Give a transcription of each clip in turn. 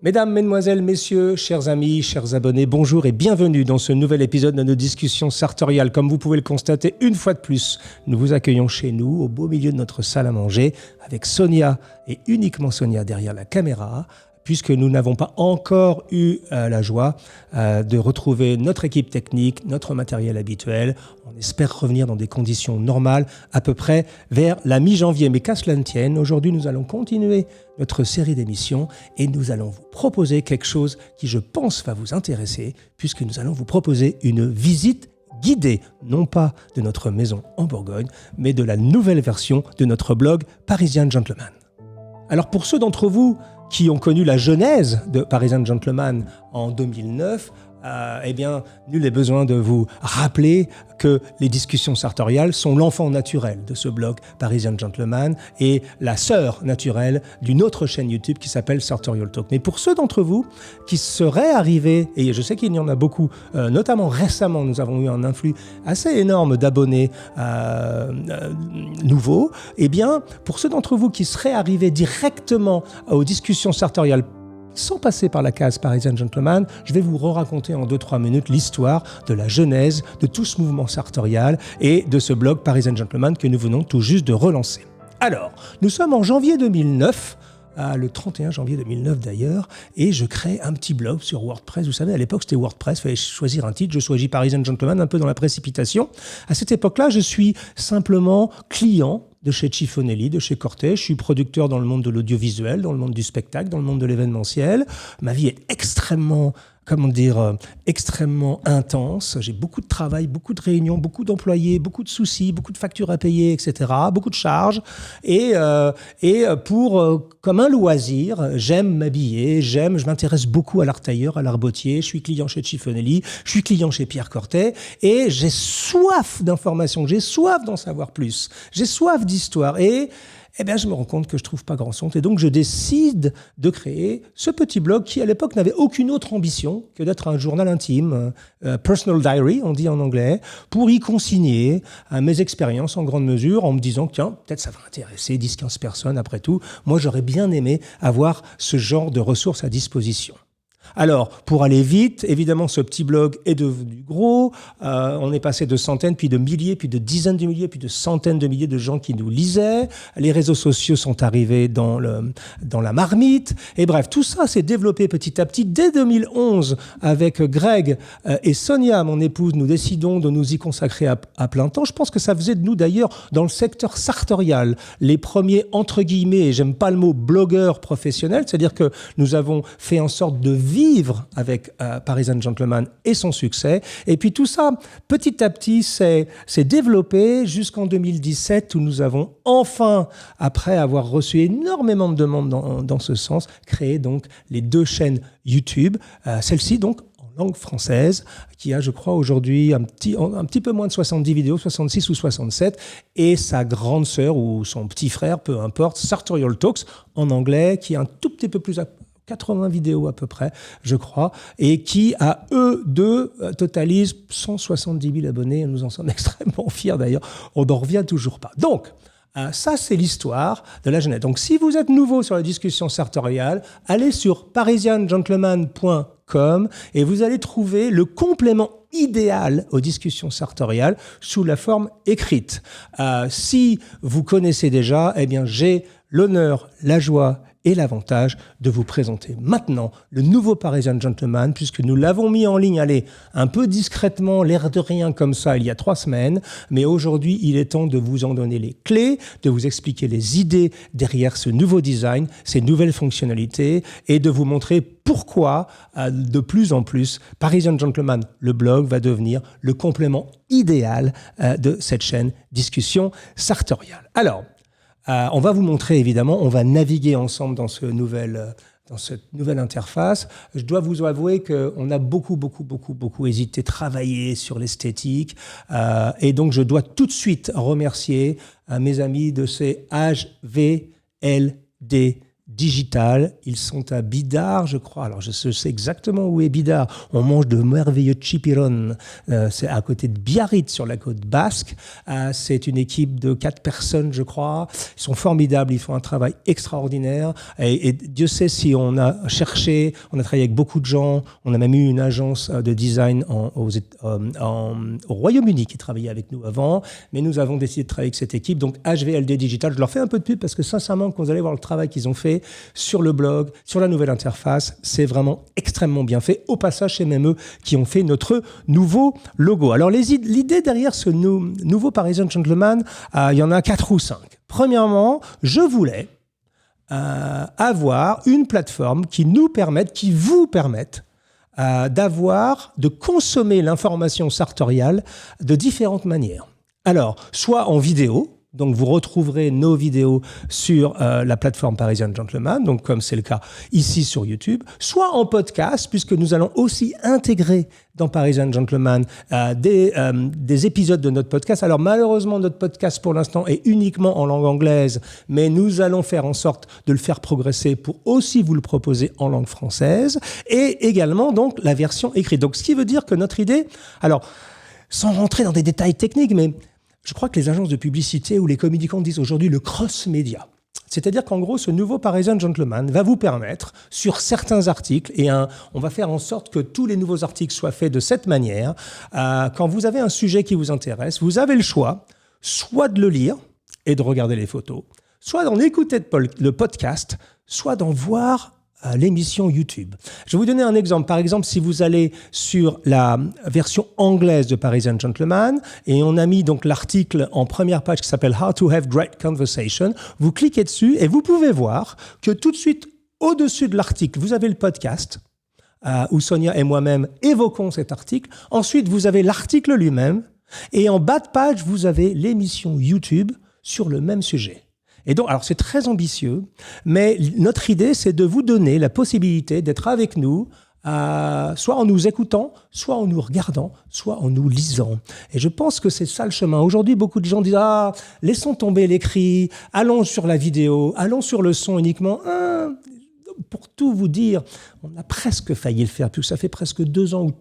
Mesdames, Mesdemoiselles, Messieurs, chers amis, chers abonnés, bonjour et bienvenue dans ce nouvel épisode de nos discussions sartoriales. Comme vous pouvez le constater, une fois de plus, nous vous accueillons chez nous, au beau milieu de notre salle à manger, avec Sonia et uniquement Sonia derrière la caméra, puisque nous n'avons pas encore eu la joie de retrouver notre équipe technique, notre matériel habituel. On espère revenir dans des conditions normales à peu près vers la mi-janvier. Mais qu'à cela ne tienne, aujourd'hui nous allons continuer notre série d'émissions et nous allons vous proposer quelque chose qui, je pense, va vous intéresser, puisque nous allons vous proposer une visite guidée, non pas de notre maison en Bourgogne, mais de la nouvelle version de notre blog Parisian Gentleman. Alors pour ceux d'entre vous qui ont connu la genèse de Parisian Gentleman en 2009, eh bien, nul n'est besoin de vous rappeler que les discussions sartoriales sont l'enfant naturel de ce blog Parisian Gentleman et la sœur naturelle d'une autre chaîne YouTube qui s'appelle Sartorial Talk. Mais pour ceux d'entre vous qui seraient arrivés, et je sais qu'il y en a beaucoup, notamment récemment, nous avons eu un influx assez énorme d'abonnés nouveaux, eh bien, pour ceux d'entre vous qui seraient arrivés directement aux discussions sartoriales sans passer par la case Parisian Gentleman, je vais vous raconter en 2-3 minutes l'histoire de la genèse de tout ce mouvement sartorial et de ce blog Parisian Gentleman que nous venons tout juste de relancer. Alors, nous sommes en janvier 2009, le 31 janvier 2009 d'ailleurs, et je crée un petit blog sur WordPress. Vous savez, à l'époque, c'était WordPress, il fallait choisir un titre. Je choisis Parisian Gentleman un peu dans la précipitation. À cette époque-là, je suis simplement client de chez Cifonelli, de chez Cortez. Je suis producteur dans le monde de l'audiovisuel, dans le monde du spectacle, dans le monde de l'événementiel. Ma vie est extrêmement intense. J'ai beaucoup de travail, beaucoup de réunions, beaucoup d'employés, beaucoup de soucis, beaucoup de factures à payer, etc., beaucoup de charges. Comme un loisir, j'aime m'habiller, je m'intéresse beaucoup à l'art tailleur, à l'art bottier. Je suis client chez Cifonelli, je suis client chez Pierre Cortez et j'ai soif d'informations, j'ai soif d'en savoir plus, j'ai soif d'histoire et je me rends compte que je ne trouve pas grand-chose. Et donc, je décide de créer ce petit blog qui, à l'époque, n'avait aucune autre ambition que d'être un journal intime, personal diary, on dit en anglais, pour y consigner mes expériences en grande mesure, en me disant, tiens, peut-être ça va intéresser 10-15 personnes après tout. Moi, j'aurais bien aimé avoir ce genre de ressources à disposition. Alors, pour aller vite, évidemment, ce petit blog est devenu gros. On est passé de centaines, puis de milliers, puis de dizaines de milliers, puis de centaines de milliers de gens qui nous lisaient. Les réseaux sociaux sont arrivés dans la marmite. Et bref, tout ça s'est développé petit à petit. Dès 2011, avec Greg et Sonia, mon épouse, nous décidons de nous y consacrer à plein temps. Je pense que ça faisait de nous, d'ailleurs, dans le secteur sartorial, les premiers, entre guillemets, et j'aime pas le mot blogueurs professionnels, c'est-à-dire que nous avons fait en sorte de vivre avec Parisian Gentleman et son succès. Et puis tout ça, petit à petit, s'est développé jusqu'en 2017 où nous avons enfin, après avoir reçu énormément de demandes dans ce sens, créé donc les 2 chaînes YouTube. Celle-ci donc en langue française, qui a, je crois, aujourd'hui un petit peu moins de 70 vidéos, 66 ou 67, et sa grande sœur ou son petit frère, peu importe, Sartorial Talks, en anglais, qui est un tout petit peu plus 80 vidéos à peu près, je crois, et qui, à eux deux, totalisent 170 000 abonnés. Nous en sommes extrêmement fiers d'ailleurs. On n'en revient toujours pas. Donc, ça, c'est l'histoire de la genèse. Donc, si vous êtes nouveau sur la discussion sartoriale, allez sur parisiangentleman.com et vous allez trouver le complément idéal aux discussions sartoriales sous la forme écrite. Si vous connaissez déjà, eh bien, j'ai l'honneur, la joie et l'avantage de vous présenter maintenant le nouveau Parisian Gentleman, puisque nous l'avons mis en ligne, un peu discrètement, l'air de rien comme ça, il y a 3 semaines, mais aujourd'hui, il est temps de vous en donner les clés, de vous expliquer les idées derrière ce nouveau design, ces nouvelles fonctionnalités, et de vous montrer pourquoi, de plus en plus, Parisian Gentleman, le blog, va devenir le complément idéal de cette chaîne Discussion sartoriale. Alors, on va vous montrer, évidemment, on va naviguer ensemble dans cette nouvelle interface. Je dois vous avouer qu'on a beaucoup hésité, travaillé sur l'esthétique. Et donc, je dois tout de suite remercier mes amis de ces HVLD Digital. Ils sont à Bidart, je crois. Alors, je sais exactement où est Bidart. On mange de merveilleux chipiron. C'est à côté de Biarritz, sur la côte basque. C'est une équipe de 4 personnes, je crois. Ils sont formidables. Ils font un travail extraordinaire. Et Dieu sait si on a cherché, on a travaillé avec beaucoup de gens. On a même eu une agence de design au Royaume-Uni qui travaillait avec nous avant. Mais nous avons décidé de travailler avec cette équipe. Donc, HVLD Digital. Je leur fais un peu de pub parce que sincèrement, quand vous allez voir le travail qu'ils ont fait sur le blog, sur la nouvelle interface, c'est vraiment extrêmement bien fait. Au passage, c'est même eux qui ont fait notre nouveau logo. Alors, l'idée derrière ce nouveau Parisian Gentleman, il y en a 4 ou 5. Premièrement, je voulais avoir une plateforme qui vous permette de consommer l'information sartoriale de différentes manières. Alors, soit en vidéo, donc vous retrouverez nos vidéos sur la plateforme Parisian Gentleman, donc comme c'est le cas ici sur YouTube, soit en podcast, puisque nous allons aussi intégrer dans Parisian Gentleman des épisodes de notre podcast. Alors malheureusement, notre podcast pour l'instant est uniquement en langue anglaise, mais nous allons faire en sorte de le faire progresser pour aussi vous le proposer en langue française, et également donc la version écrite. Donc ce qui veut dire que notre idée, alors sans rentrer dans des détails techniques, mais je crois que les agences de publicité ou les communicants disent aujourd'hui le cross-média. C'est-à-dire qu'en gros, ce nouveau Parisian Gentleman va vous permettre, sur certains articles, et on va faire en sorte que tous les nouveaux articles soient faits de cette manière, quand vous avez un sujet qui vous intéresse, vous avez le choix, soit de le lire et de regarder les photos, soit d'en écouter le podcast, soit d'en voir l'émission YouTube. Je vais vous donner un exemple. Par exemple, si vous allez sur la version anglaise de Parisian Gentleman, et on a mis donc l'article en première page qui s'appelle How to have great conversation, vous cliquez dessus et vous pouvez voir que tout de suite, au-dessus de l'article, vous avez le podcast, où Sonia et moi-même évoquons cet article. Ensuite, vous avez l'article lui-même, et en bas de page, vous avez l'émission YouTube sur le même sujet. Et donc, alors c'est très ambitieux, mais notre idée, c'est de vous donner la possibilité d'être avec nous, soit en nous écoutant, soit en nous regardant, soit en nous lisant. Et je pense que c'est ça le chemin. Aujourd'hui, beaucoup de gens disent « laissons tomber l'écrit, allons sur la vidéo, allons sur le son uniquement ». Pour tout vous dire, on a presque failli le faire, puisque ça fait presque 2 ans ou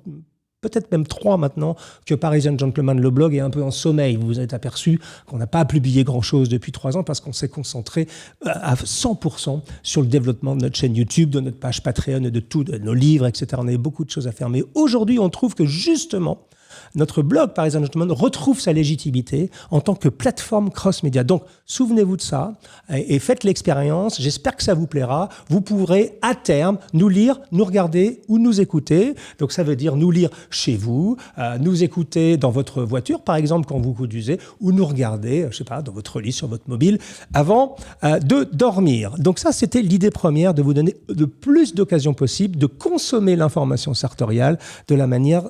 peut-être même 3 maintenant, que Parisian Gentleman, le blog, est un peu en sommeil. Vous vous êtes aperçu qu'on n'a pas publié grand-chose depuis 3 ans parce qu'on s'est concentré à 100% sur le développement de notre chaîne YouTube, de notre page Patreon, de nos livres, etc. On avait beaucoup de choses à faire. Mais aujourd'hui, on trouve que justement, notre blog Parisian Gentleman retrouve sa légitimité en tant que plateforme cross-média. Donc, souvenez-vous de ça et faites l'expérience. J'espère que ça vous plaira. Vous pourrez, à terme, nous lire, nous regarder ou nous écouter. Donc, ça veut dire nous lire chez vous, nous écouter dans votre voiture, par exemple, quand vous conduisez, ou nous regarder, je sais pas, dans votre lit, sur votre mobile, avant de dormir. Donc, ça, c'était l'idée première, de vous donner le plus d'occasions possible de consommer l'information sartoriale de la manière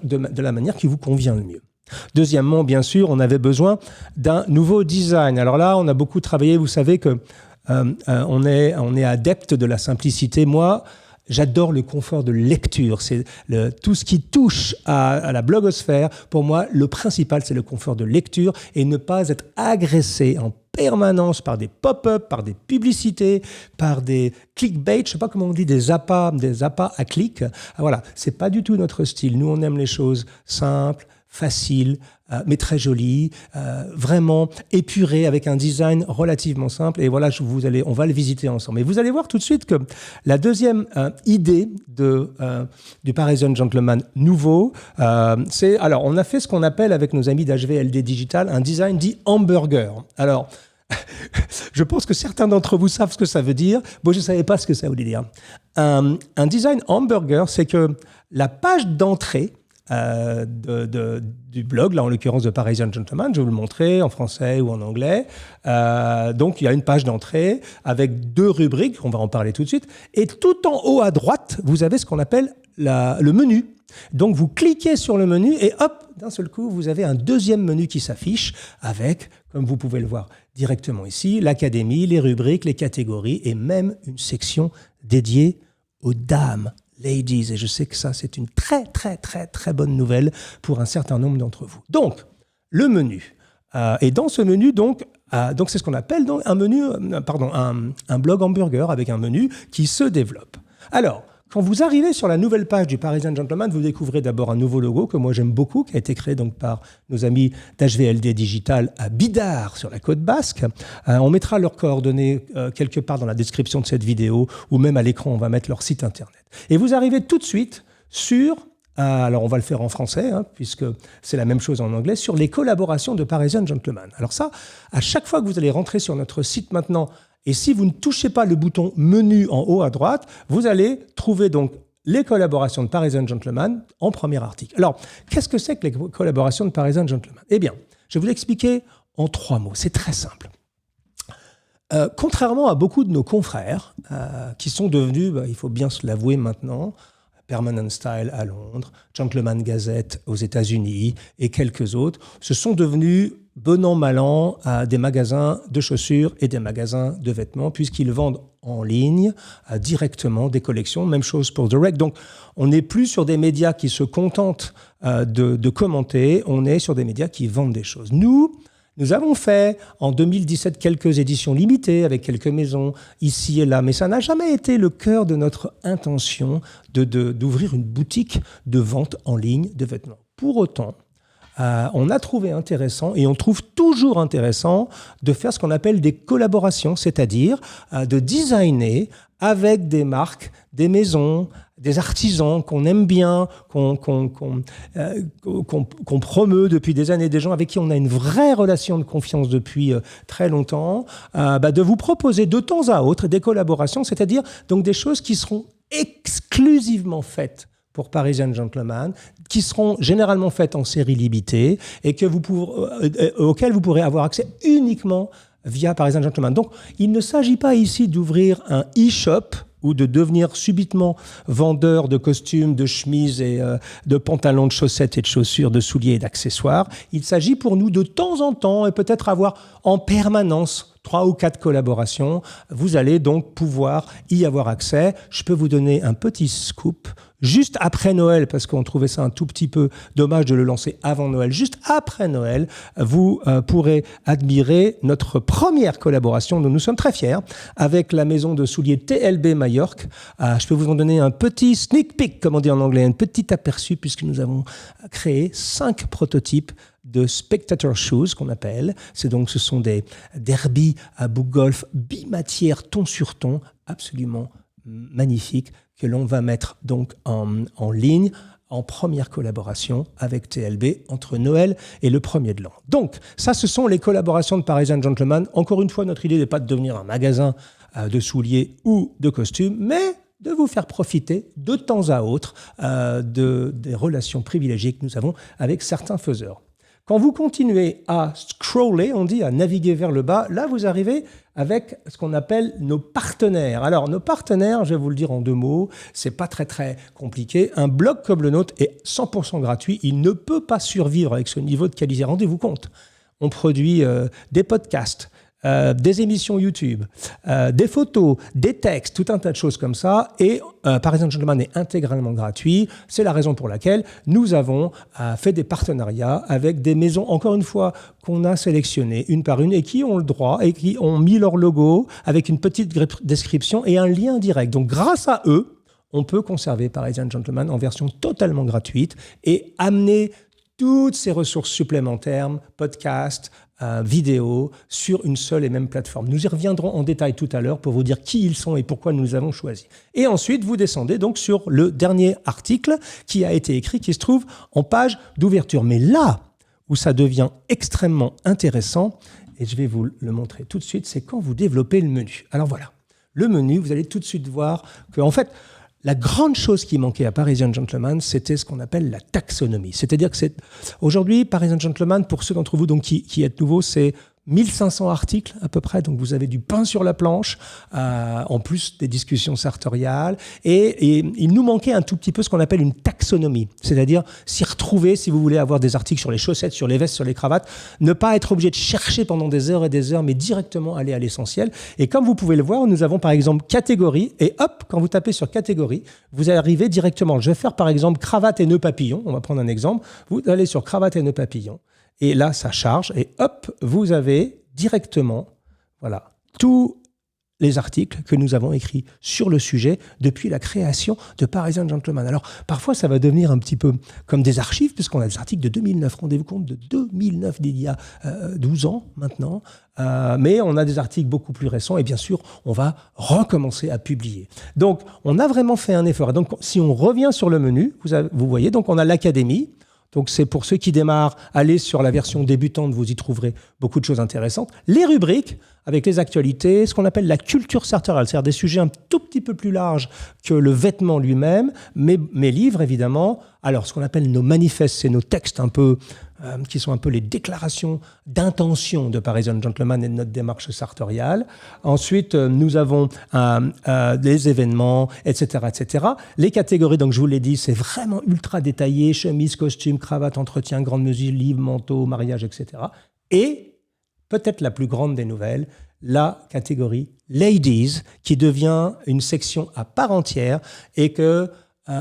qui vous convient le mieux. Deuxièmement, bien sûr, on avait besoin d'un nouveau design. Alors là, on a beaucoup travaillé. Vous savez que on est adepte de la simplicité. Moi, j'adore le confort de lecture. C'est tout ce qui touche à la blogosphère. Pour moi, le principal, c'est le confort de lecture et ne pas être agressé en permanence par des pop-up, par des publicités, par des clickbait, je ne sais pas comment on dit, des appâts à clics. Voilà, c'est pas du tout notre style. Nous, on aime les choses simples, faciles, mais très jolies, vraiment épurées, avec un design relativement simple. Et voilà, on va le visiter ensemble. Et vous allez voir tout de suite que la deuxième idée du Parisian Gentleman nouveau, c'est... Alors, on a fait ce qu'on appelle, avec nos amis d'HVLD Digital, un design dit hamburger. Alors, je pense que certains d'entre vous savent ce que ça veut dire. Moi, je ne savais pas ce que ça voulait dire. Un design hamburger, c'est que la page d'entrée du blog, là en l'occurrence de Parisian Gentleman, je vais vous le montrer en français ou en anglais. Donc il y a une page d'entrée avec 2 rubriques, on va en parler tout de suite, et tout en haut à droite, vous avez ce qu'on appelle le menu. Donc vous cliquez sur le menu et hop, d'un seul coup, vous avez un deuxième menu qui s'affiche avec, comme vous pouvez le voir directement ici, l'académie, les rubriques, les catégories et même une section dédiée aux dames. Ladies, et je sais que ça, c'est une très, très, très, très bonne nouvelle pour un certain nombre d'entre vous. Donc, le menu. Et dans ce menu, donc, Donc c'est ce qu'on appelle donc un blog hamburger avec un menu qui se développe. Alors, quand vous arrivez sur la nouvelle page du Parisian Gentleman, vous découvrez d'abord un nouveau logo que moi j'aime beaucoup, qui a été créé donc par nos amis d'HVLD Digital à Bidart sur la côte basque. On mettra leurs coordonnées quelque part dans la description de cette vidéo ou même à l'écran, on va mettre leur site internet. Et vous arrivez tout de suite sur, alors on va le faire en français, puisque c'est la même chose en anglais, sur les collaborations de Parisian Gentleman. Alors ça, à chaque fois que vous allez rentrer sur notre site maintenant, et si vous ne touchez pas le bouton menu en haut à droite, vous allez trouver donc les collaborations de Parisian Gentleman en premier article. Alors, qu'est-ce que c'est que les collaborations de Parisian Gentleman ? Eh bien, je vais vous l'expliquer en 3 mots. C'est très simple. Contrairement à beaucoup de nos confrères qui sont devenus, il faut bien se l'avouer maintenant, Permanent Style à Londres, Gentleman Gazette aux États-Unis et quelques autres, se sont devenus bon an, mal an, des magasins de chaussures et des magasins de vêtements, puisqu'ils vendent en ligne directement des collections. Même chose pour The Rec. Donc, on n'est plus sur des médias qui se contentent de commenter, on est sur des médias qui vendent des choses. Nous avons fait en 2017 quelques éditions limitées avec quelques maisons ici et là, mais ça n'a jamais été le cœur de notre intention d'ouvrir une boutique de vente en ligne de vêtements. Pour autant, on a trouvé intéressant, et on trouve toujours intéressant, de faire ce qu'on appelle des collaborations, c'est-à-dire de designer avec des marques, des maisons, des artisans qu'on aime bien, qu'on promeut depuis des années, des gens avec qui on a une vraie relation de confiance depuis très longtemps, de vous proposer de temps à autre des collaborations, c'est-à-dire donc des choses qui seront exclusivement faites pour Parisian Gentleman, qui seront généralement faites en série limitée et auxquelles vous pourrez avoir accès uniquement via Parisian Gentleman. Donc, il ne s'agit pas ici d'ouvrir un e-shop ou de devenir subitement vendeur de costumes, de chemises et de pantalons, de chaussettes et de chaussures, de souliers et d'accessoires. Il s'agit pour nous de temps en temps, et peut-être avoir en permanence 3 ou 4 collaborations. Vous allez donc pouvoir y avoir accès. Je peux vous donner un petit scoop. Juste après Noël, parce qu'on trouvait ça un tout petit peu dommage de le lancer avant Noël, juste après Noël, vous pourrez admirer notre première collaboration dont nous sommes très fiers avec la maison de souliers TLB Majorque. Je peux vous en donner un petit sneak peek, comme on dit en anglais, un petit aperçu, puisque nous avons créé 5 prototypes de Spectator Shoes, qu'on appelle. Ce sont des derbies à boucle golf bimatière, ton sur ton, absolument magnifiques, que l'on va mettre donc en ligne en première collaboration avec TLB entre Noël et le 1er de l'an. Donc, ça, ce sont les collaborations de Parisian Gentleman. Encore une fois, notre idée n'est pas de devenir un magasin de souliers ou de costumes, mais de vous faire profiter de temps à autre des relations privilégiées que nous avons avec certains faiseurs. Quand vous continuez à scroller, on dit à naviguer vers le bas, là vous arrivez avec ce qu'on appelle nos partenaires. Alors nos partenaires, je vais vous le dire en 2 mots, c'est pas très très compliqué. Un blog comme le nôtre est 100% gratuit, il ne peut pas survivre avec ce niveau de qualité. Rendez-vous compte, on produit des podcasts, des émissions YouTube, des photos, des textes, tout un tas de choses comme ça. Et Parisian Gentleman est intégralement gratuit. C'est la raison pour laquelle nous avons fait des partenariats avec des maisons, encore une fois, qu'on a sélectionnées une par une et qui ont le droit et qui ont mis leur logo avec une petite description et un lien direct. Donc grâce à eux, on peut conserver Parisian Gentleman en version totalement gratuite et amener toutes ces ressources supplémentaires, podcasts, vidéos, sur une seule et même plateforme. Nous y reviendrons en détail tout à l'heure pour vous dire qui ils sont et pourquoi nous les avons choisis. Et ensuite, vous descendez donc sur le dernier article qui a été écrit, qui se trouve en page d'ouverture. Mais là où ça devient extrêmement intéressant, et je vais vous le montrer tout de suite, c'est quand vous développez le menu. Alors voilà, le menu, vous allez tout de suite voir qu'en fait, la grande chose qui manquait à Parisian Gentleman, c'était ce qu'on appelle la taxonomie. C'est-à-dire que aujourd'hui, Parisian Gentleman, pour ceux d'entre vous donc, qui êtes nouveaux, c'est 1500 articles à peu près, donc vous avez du pain sur la planche, en plus des discussions sartoriales, et il nous manquait un tout petit peu ce qu'on appelle une taxonomie, c'est-à-dire s'y retrouver, si vous voulez avoir des articles sur les chaussettes, sur les vestes, sur les cravates, ne pas être obligé de chercher pendant des heures et des heures, mais directement aller à l'essentiel. Et comme vous pouvez le voir, nous avons par exemple catégorie, et hop, quand vous tapez sur catégorie, vous arrivez directement. Je vais faire par exemple cravate et nœud papillon, on va prendre un exemple, vous allez sur cravate et nœud papillon, et là, ça charge, et hop, vous avez directement, voilà, tous les articles que nous avons écrits sur le sujet depuis la création de Parisian Gentleman. Alors, parfois, ça va devenir un petit peu comme des archives, puisqu'on a des articles de 2009. Rendez-vous compte, de 2009, d'il y a 12 ans maintenant. Mais on a des articles beaucoup plus récents et bien sûr, on va recommencer à publier. Donc, on a vraiment fait un effort. Donc, si on revient sur le menu, vous voyez, donc on a l'Académie. Donc, c'est pour ceux qui démarrent, allez sur la version débutante, vous y trouverez beaucoup de choses intéressantes. Les rubriques, avec les actualités, ce qu'on appelle la culture sartoriale, c'est-à-dire des sujets un tout petit peu plus larges que le vêtement lui-même, mes livres, évidemment. Alors, ce qu'on appelle nos manifestes, c'est nos textes un peu, qui sont un peu les déclarations d'intention de Parisian Gentleman et de notre démarche sartoriale. Ensuite, nous avons des événements, etc., etc. Les catégories, donc je vous l'ai dit, c'est vraiment ultra détaillé, chemise, costume, cravate, entretien, grande mesure, livre, manteau, mariage, etc. Et peut-être la plus grande des nouvelles, la catégorie Ladies, qui devient une section à part entière et que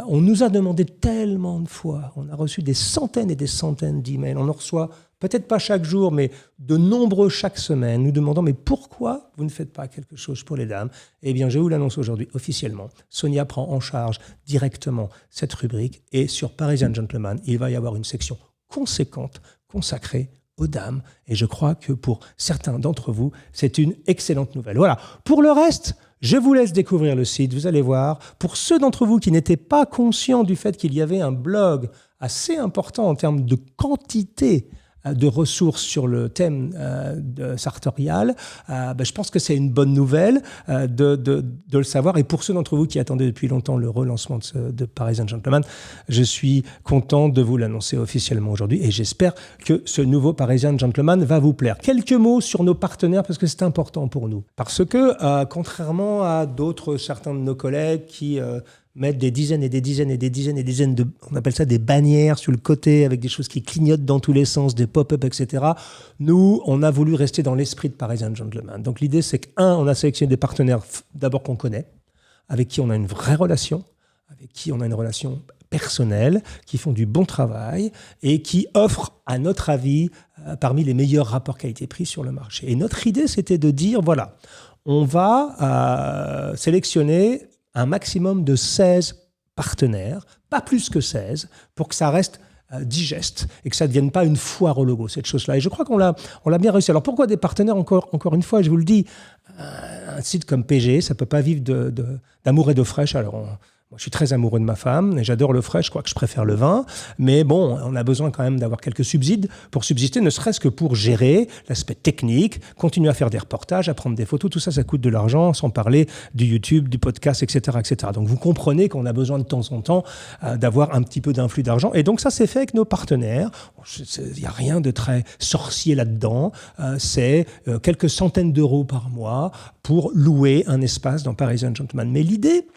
on nous a demandé tellement de fois, on a reçu des centaines et des centaines d'emails, on en reçoit peut-être pas chaque jour, mais de nombreux chaque semaine, nous demandant mais pourquoi vous ne faites pas quelque chose pour les dames ? Eh bien, je vous l'annonce aujourd'hui officiellement, Sonia prend en charge directement cette rubrique et sur Parisian Gentleman, il va y avoir une section conséquente consacrée aux dames. Et je crois que pour certains d'entre vous, c'est une excellente nouvelle. Voilà. Pour le reste, je vous laisse découvrir le site. Vous allez voir. Pour ceux d'entre vous qui n'étaient pas conscients du fait qu'il y avait un blog assez important en termes de quantité de ressources sur le thème sartorial, je pense que c'est une bonne nouvelle de le savoir. Et pour ceux d'entre vous qui attendaient depuis longtemps le relancement de Parisian Gentleman, je suis content de vous l'annoncer officiellement aujourd'hui et j'espère que ce nouveau Parisian Gentleman va vous plaire. Quelques mots sur nos partenaires parce que c'est important pour nous. Parce que contrairement à certains de nos collègues qui mettre des dizaines et des dizaines et des dizaines et des dizaines de, on appelle ça des bannières sur le côté avec des choses qui clignotent dans tous les sens, des pop-up, etc. Nous, on a voulu rester dans l'esprit de Parisian Gentleman. Donc l'idée, c'est on a sélectionné des partenaires d'abord qu'on connaît, avec qui on a une vraie relation, avec qui on a une relation personnelle, qui font du bon travail et qui offrent, à notre avis, parmi les meilleurs rapports qualité-prix sur le marché. Et notre idée, c'était de dire, voilà, on va sélectionner un maximum de 16 partenaires, pas plus que 16, pour que ça reste digeste et que ça ne devienne pas une foire au logo, cette chose-là. Et je crois qu'on l'a bien réussi. Alors pourquoi des partenaires, encore une fois, je vous le dis, un site comme PG, ça ne peut pas vivre d'amour et d'eau fraîche. Alors moi, je suis très amoureux de ma femme et j'adore le frais, je crois que je préfère le vin. Mais bon, on a besoin quand même d'avoir quelques subsides pour subsister, ne serait-ce que pour gérer l'aspect technique, continuer à faire des reportages, à prendre des photos. Tout ça, ça coûte de l'argent, sans parler du YouTube, du podcast, etc., etc. Donc, vous comprenez qu'on a besoin de temps en temps d'avoir un petit peu d'influx d'argent. Et donc, ça, c'est fait avec nos partenaires. Il n'y a rien de très sorcier là-dedans. C'est quelques centaines d'euros par mois pour louer un espace dans Parisian Gentleman. Mais l'idée,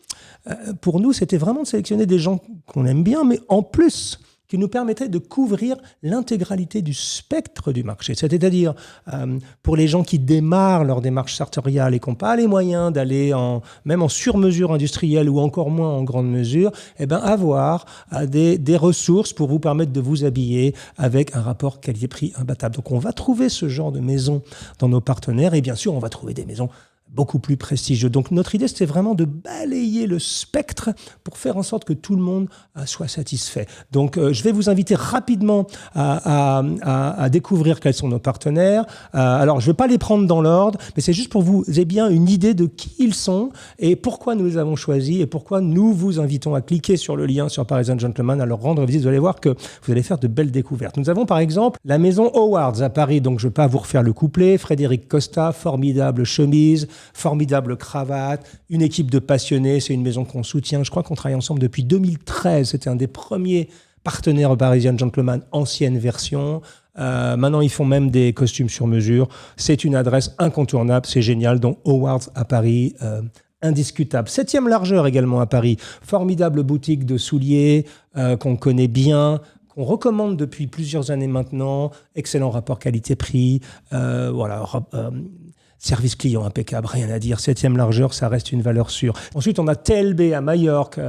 pour nous, c'était vraiment de sélectionner des gens qu'on aime bien, mais en plus, qui nous permettaient de couvrir l'intégralité du spectre du marché. C'est-à-dire, pour les gens qui démarrent leur démarche sartoriale et qui n'ont pas les moyens d'aller même en sur-mesure industrielle ou encore moins en grande mesure, avoir des ressources pour vous permettre de vous habiller avec un rapport qualité-prix imbattable. Donc, on va trouver ce genre de maisons dans nos partenaires et bien sûr, on va trouver des maisons beaucoup plus prestigieux. Donc notre idée, c'était vraiment de balayer le spectre pour faire en sorte que tout le monde soit satisfait. Donc je vais vous inviter rapidement à découvrir quels sont nos partenaires. Alors je ne vais pas les prendre dans l'ordre, mais c'est juste pour que vous ayez bien une idée de qui ils sont et pourquoi nous les avons choisis et pourquoi nous vous invitons à cliquer sur le lien sur Parisian Gentleman, à leur rendre visite. Vous allez voir que vous allez faire de belles découvertes. Nous avons par exemple la maison Howards à Paris, donc je ne vais pas vous refaire le couplet. Frédéric Costa, formidable chemise, formidable cravate, une équipe de passionnés, c'est une maison qu'on soutient. Je crois qu'on travaille ensemble depuis 2013. C'était un des premiers partenaires Parisian Gentleman, ancienne version. Maintenant, ils font même des costumes sur mesure. C'est une adresse incontournable, c'est génial. Donc, Howards à Paris, indiscutable. 7e largeur également à Paris. Formidable boutique de souliers qu'on connaît bien, qu'on recommande depuis plusieurs années maintenant. Excellent rapport qualité-prix. Service client impeccable, rien à dire. 7e largeur, ça reste une valeur sûre. Ensuite, on a TLB à Majorque,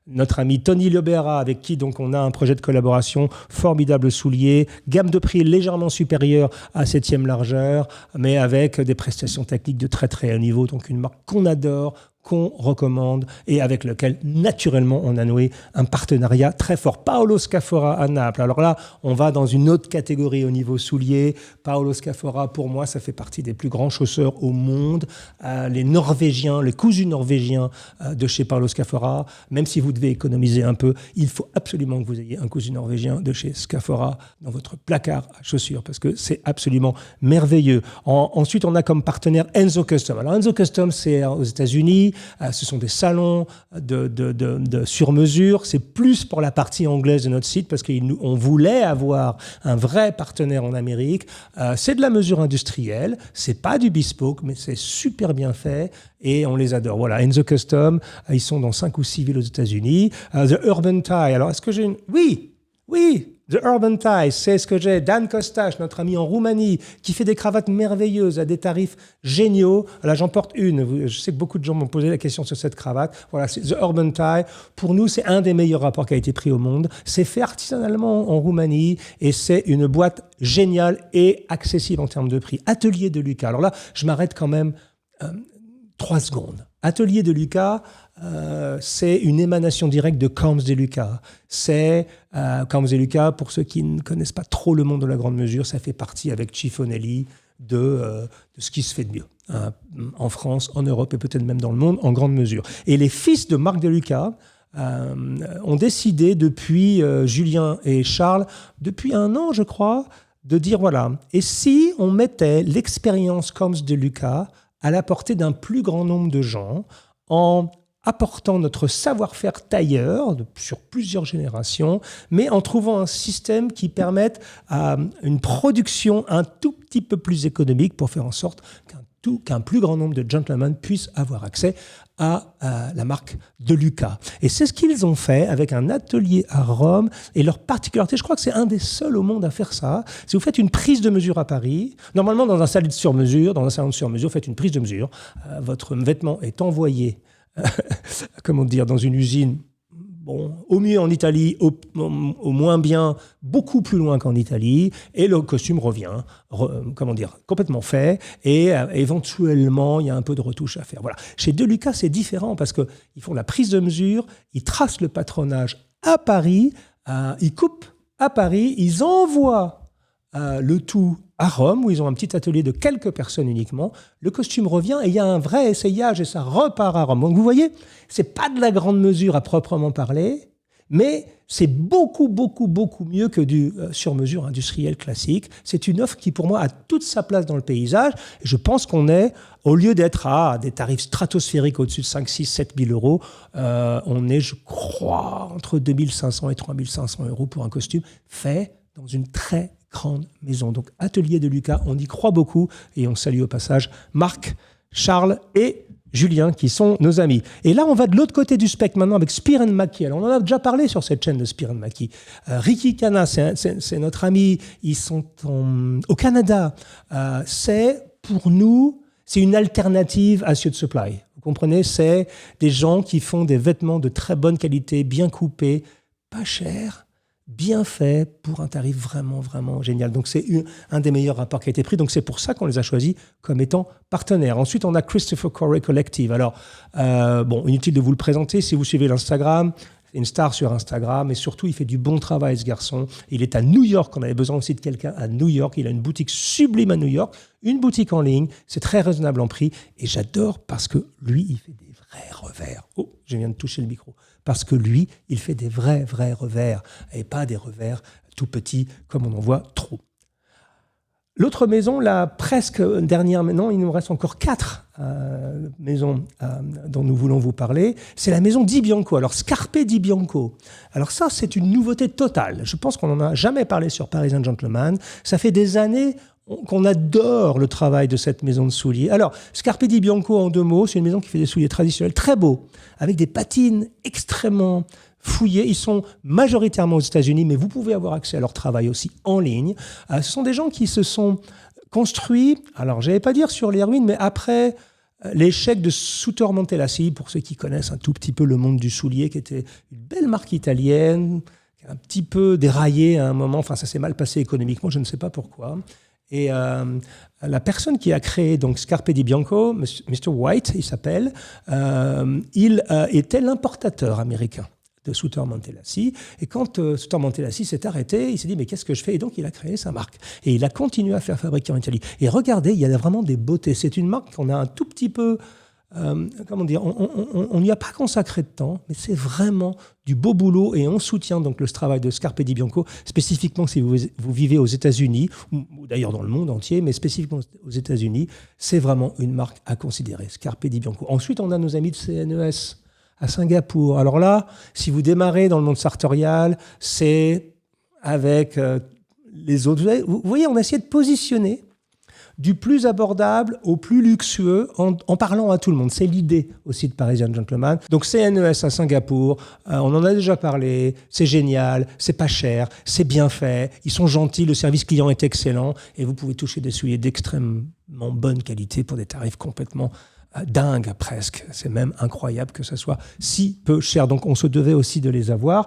notre ami Tony Lobera, avec qui donc on a un projet de collaboration, formidable soulier, gamme de prix légèrement supérieure à 7e largeur, mais avec des prestations techniques de très très haut niveau. Donc une marque qu'on adore, qu'on recommande et avec lequel, naturellement, on a noué un partenariat très fort. Paolo Scafora à Naples. Alors là, on va dans une autre catégorie au niveau soulier. Paolo Scafora, pour moi, ça fait partie des plus grands chausseurs au monde. Les Norvégiens, les cousus norvégiens de chez Paolo Scafora, même si vous devez économiser un peu, il faut absolument que vous ayez un cousu norvégien de chez Scafora dans votre placard à chaussures parce que c'est absolument merveilleux. Ensuite, on a comme partenaire Enzo Custom. Alors Enzo Custom, c'est aux États-Unis. Ce sont des salons de sur-mesure. C'est plus pour la partie anglaise de notre site parce qu'on voulait avoir un vrai partenaire en Amérique. C'est de la mesure industrielle. C'est pas du bespoke, mais c'est super bien fait et on les adore. Voilà, Enzo Custom, ils sont dans 5 ou 6 villes aux États-Unis. The Urban Tie. Alors, est-ce que j'ai une... Oui, The Urban Tie, c'est ce que j'ai. Dan Costache, notre ami en Roumanie, qui fait des cravates merveilleuses à des tarifs géniaux. Là, j'en porte une. Je sais que beaucoup de gens m'ont posé la question sur cette cravate. Voilà, c'est The Urban Tie. Pour nous, c'est un des meilleurs rapports qualité-prix au monde. C'est fait artisanalement en Roumanie et c'est une boîte géniale et accessible en termes de prix. Atelier de Lucas. Alors là, je m'arrête quand même 3 secondes. Atelier de Lucas, c'est une émanation directe de Combs & Lucas. C'est Combs & Lucas, pour ceux qui ne connaissent pas trop le monde de la grande mesure, ça fait partie avec Cifonelli de ce qui se fait de mieux en France, en Europe et peut-être même dans le monde en grande mesure. Et les fils de Marc de Lucas ont décidé depuis Julien et Charles, depuis 1 an je crois, de dire voilà, et si on mettait l'expérience Combs & Lucas à la portée d'un plus grand nombre de gens en apportant notre savoir-faire tailleur sur plusieurs générations, mais en trouvant un système qui permette une production un tout petit peu plus économique pour faire en sorte qu'un plus grand nombre de gentlemen puissent avoir accès à la marque de Lucas. Et c'est ce qu'ils ont fait avec un atelier à Rome. Et leur particularité, je crois que c'est un des seuls au monde à faire ça. Si vous faites une prise de mesure à Paris, normalement dans un salon de sur-mesure, vous faites une prise de mesure. Votre vêtement est envoyé, dans une usine. Bon, au mieux en Italie, au moins bien, beaucoup plus loin qu'en Italie, et le costume revient, complètement fait, et éventuellement, il y a un peu de retouche à faire. Voilà. Chez De Lucas, c'est différent parce qu'ils font la prise de mesure, ils tracent le patronage à Paris, ils coupent à Paris, ils envoient le tout à Rome, où ils ont un petit atelier de quelques personnes uniquement. Le costume revient et il y a un vrai essayage et ça repart à Rome. Donc vous voyez, c'est pas de la grande mesure à proprement parler, mais c'est beaucoup, beaucoup, beaucoup mieux que du sur-mesure industriel classique. C'est une offre qui, pour moi, a toute sa place dans le paysage. Et je pense qu'on est, au lieu d'être à des tarifs stratosphériques au-dessus de 5, 6, 7 000 euros, on est, je crois, entre 2 500 et 3 500 euros pour un costume fait dans une très grande maison. Donc, Atelier de Lucas, on y croit beaucoup et on salue au passage Marc, Charles et Julien qui sont nos amis. Et là, on va de l'autre côté du spectre maintenant avec Spear & McKee. Alors, on en a déjà parlé sur cette chaîne de Spear & McKee. Ricky Cana, c'est notre ami. Ils sont au Canada. Pour nous, c'est une alternative à Suit Supply. Vous comprenez? C'est des gens qui font des vêtements de très bonne qualité, bien coupés, pas chers, bien fait pour un tarif vraiment, vraiment génial. Donc, c'est un des meilleurs rapports qui a été pris. Donc, c'est pour ça qu'on les a choisis comme étant partenaires. Ensuite, on a Christopher Corey Collective. Alors, inutile de vous le présenter. Si vous suivez l'Instagram, c'est une star sur Instagram. Et surtout, il fait du bon travail, ce garçon. Il est à New York. On avait besoin aussi de quelqu'un à New York. Il a une boutique sublime à New York, une boutique en ligne. C'est très raisonnable en prix. Et j'adore parce que lui, il fait des vrais revers. Oh, je viens de toucher le micro. Parce que lui, il fait des vrais revers et pas des revers tout petits comme on en voit trop. L'autre maison, la presque dernière, maintenant, il nous reste encore 4 maisons dont nous voulons vous parler. C'est la maison Di Bianco. Alors, Scarpe Di Bianco. Alors ça, c'est une nouveauté totale. Je pense qu'on n'en a jamais parlé sur Parisian Gentleman. Ça fait des années qu'on adore le travail de cette maison de souliers. Alors, Scarpe Di Bianco, en 2 mots, c'est une maison qui fait des souliers traditionnels très beaux, avec des patines extrêmement fouillés. Ils sont majoritairement aux États-Unis, mais vous pouvez avoir accès à leur travail aussi en ligne. Ce sont des gens qui se sont construit, alors je n'allais pas dire sur les ruines, mais après l'échec de Sutor Montelassi, pour ceux qui connaissent un tout petit peu le monde du soulier, qui était une belle marque italienne, qui a un petit peu déraillé à un moment, enfin ça s'est mal passé économiquement, je ne sais pas pourquoi. Et la personne qui a créé donc Scarpe di Bianco, Mr. White, il s'appelle, il était l'importateur américain de Sutor Montelassi. Et quand Sutor Montelassi s'est arrêté, il s'est dit mais qu'est-ce que je fais? Et donc il a créé sa marque. Et il a continué à faire fabriquer en Italie. Et regardez, il y a vraiment des beautés. C'est une marque qu'on a un tout petit peu... comment dire, on n'y a pas consacré de temps, mais c'est vraiment du beau boulot et on soutient donc le travail de Scarpe di Bianco, spécifiquement si vous vivez aux États-Unis, ou d'ailleurs dans le monde entier, mais spécifiquement aux États-Unis, c'est vraiment une marque à considérer, Scarpe di Bianco. Ensuite, on a nos amis de CNES à Singapour. Alors là, si vous démarrez dans le monde sartorial, c'est avec les autres. Vous voyez, on a essayé de positionner du plus abordable au plus luxueux en parlant à tout le monde. C'est l'idée aussi de Parisian Gentleman. Donc CNES à Singapour, on en a déjà parlé, c'est génial, c'est pas cher, c'est bien fait, ils sont gentils, le service client est excellent et vous pouvez toucher des souliers d'extrêmement bonne qualité pour des tarifs complètement dingues presque. C'est même incroyable que ce soit si peu cher. Donc on se devait aussi de les avoir.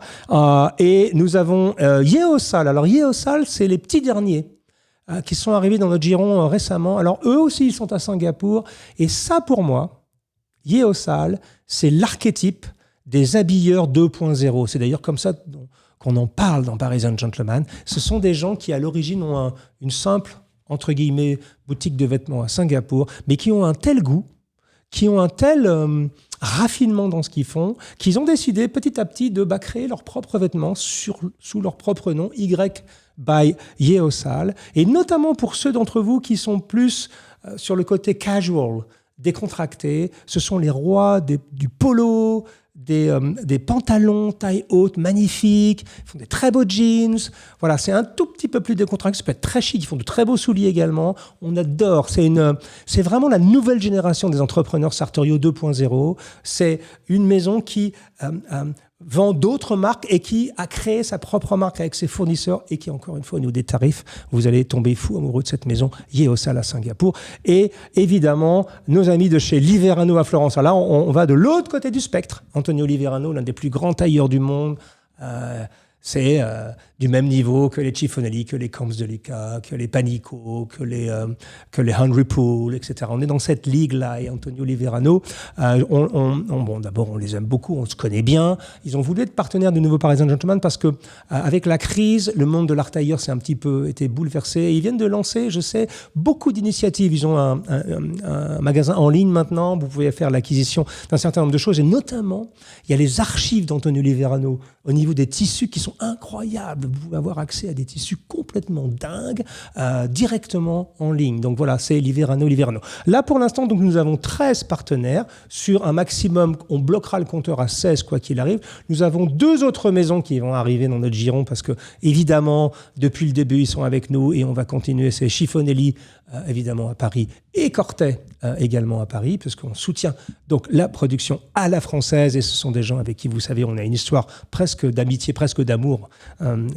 Et nous avons Yeosal. Alors Yeosal, c'est les petits derniers qui sont arrivés dans notre giron récemment. Alors eux aussi, ils sont à Singapour. Et ça, pour moi, Yeosal, c'est l'archétype des habilleurs 2.0. C'est d'ailleurs comme ça qu'on en parle dans Parisian Gentleman. Ce sont des gens qui, à l'origine, ont une simple, entre guillemets, boutique de vêtements à Singapour, mais qui ont un tel goût, qui ont un tel raffinement dans ce qu'ils font, qu'ils ont décidé petit à petit de créer leurs propres vêtements sous leur propre nom, Y by Yeosal, et notamment pour ceux d'entre vous qui sont plus sur le côté casual, décontracté, ce sont les rois du polo, des pantalons taille haute magnifiques, ils font des très beaux jeans. Voilà, c'est un tout petit peu plus décontracté, ça peut être très chic, ils font de très beaux souliers également. On adore, c'est vraiment la nouvelle génération des entrepreneurs sartoriaux 2.0. C'est une maison qui vend d'autres marques et qui a créé sa propre marque avec ses fournisseurs et qui, encore une fois, nous des tarifs. Vous allez tomber fou amoureux de cette maison Yeosal à Singapour. Et évidemment, nos amis de chez Liverano à Florence. Alors là, on va de l'autre côté du spectre. Antonio Liverano, l'un des plus grands tailleurs du monde. C'est du même niveau que les Cifonelli, que les Camps de Luca, que les Panico, que les Henry Poole, etc. On est dans cette ligue-là. Et Antonio Liverano, bon, d'abord, on les aime beaucoup, on se connaît bien. Ils ont voulu être partenaires du nouveau Parisian Gentleman parce que avec la crise, le monde de l'art tailleur s'est un petit peu été bouleversé. Et ils viennent de lancer, je sais, beaucoup d'initiatives. Ils ont un magasin en ligne maintenant. Vous pouvez faire l'acquisition d'un certain nombre de choses. Et notamment, il y a les archives d'Antonio Liverano au niveau des tissus qui sont incroyables. Vous pouvez avoir accès à des tissus complètement dingues directement en ligne. Donc voilà, c'est Liverano. Là, pour l'instant, donc, nous avons 13 partenaires sur un maximum. On bloquera le compteur à 16, quoi qu'il arrive. Nous avons 2 autres maisons qui vont arriver dans notre giron parce que, évidemment, depuis le début, ils sont avec nous et on va continuer. C'est Chiffonelli, évidemment, à Paris et Cortet également à Paris, puisqu'on soutient donc la production à la française et ce sont des gens avec qui, vous savez, on a une histoire presque d'amitié, presque d'amour,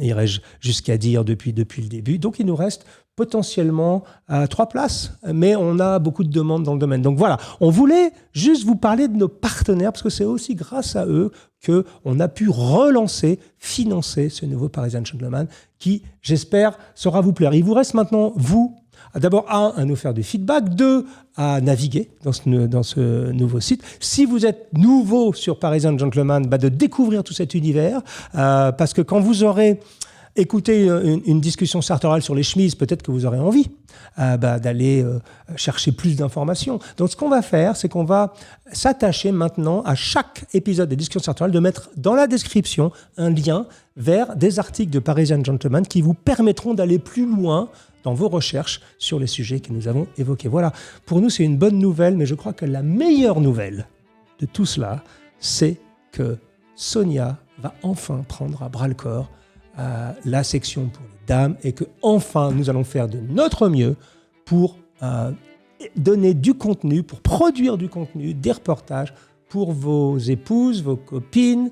irais-je jusqu'à dire depuis le début. Donc il nous reste potentiellement 3 places, mais on a beaucoup de demandes dans le domaine. Donc voilà, on voulait juste vous parler de nos partenaires, parce que c'est aussi grâce à eux qu'on a pu relancer, financer ce nouveau Parisian Gentleman qui, j'espère, saura vous plaire. Il vous reste maintenant, vous, d'abord, à nous faire du feedback, 2, à naviguer dans ce nouveau site. Si vous êtes nouveau sur Parisian Gentleman, de découvrir tout cet univers, parce que quand vous aurez écouté une discussion sartoriale sur les chemises, peut-être que vous aurez envie d'aller chercher plus d'informations. Donc, ce qu'on va faire, c'est qu'on va s'attacher maintenant à chaque épisode des discussions sartoriales de mettre dans la description un lien vers des articles de Parisian Gentleman qui vous permettront d'aller plus loin dans vos recherches sur les sujets que nous avons évoqués. Voilà, pour nous, c'est une bonne nouvelle, mais je crois que la meilleure nouvelle de tout cela, c'est que Sonia va enfin prendre à bras-le-corps la section pour les dames et que enfin nous allons faire de notre mieux pour donner du contenu, pour produire du contenu, des reportages pour vos épouses, vos copines,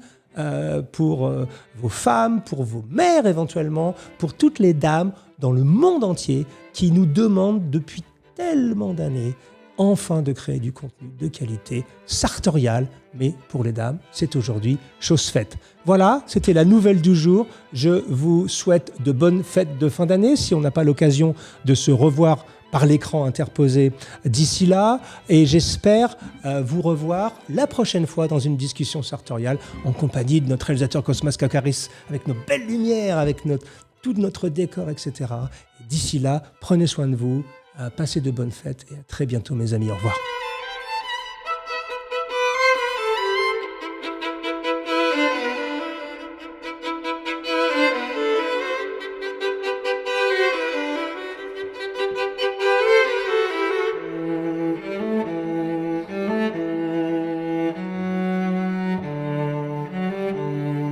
pour vos femmes, pour vos mères éventuellement, pour toutes les dames dans le monde entier qui nous demandent depuis tellement d'années enfin de créer du contenu de qualité sartorial, mais pour les dames, c'est aujourd'hui chose faite. Voilà, c'était la nouvelle du jour. Je vous souhaite de bonnes fêtes de fin d'année, si on n'a pas l'occasion de se revoir par l'écran interposé d'ici là, et j'espère vous revoir la prochaine fois dans une discussion sartoriale en compagnie de notre réalisateur Cosmas Kakaris, avec nos belles lumières, avec tout notre décor, etc. Et d'ici là, prenez soin de vous, passez de bonnes fêtes et à très bientôt mes amis, au revoir.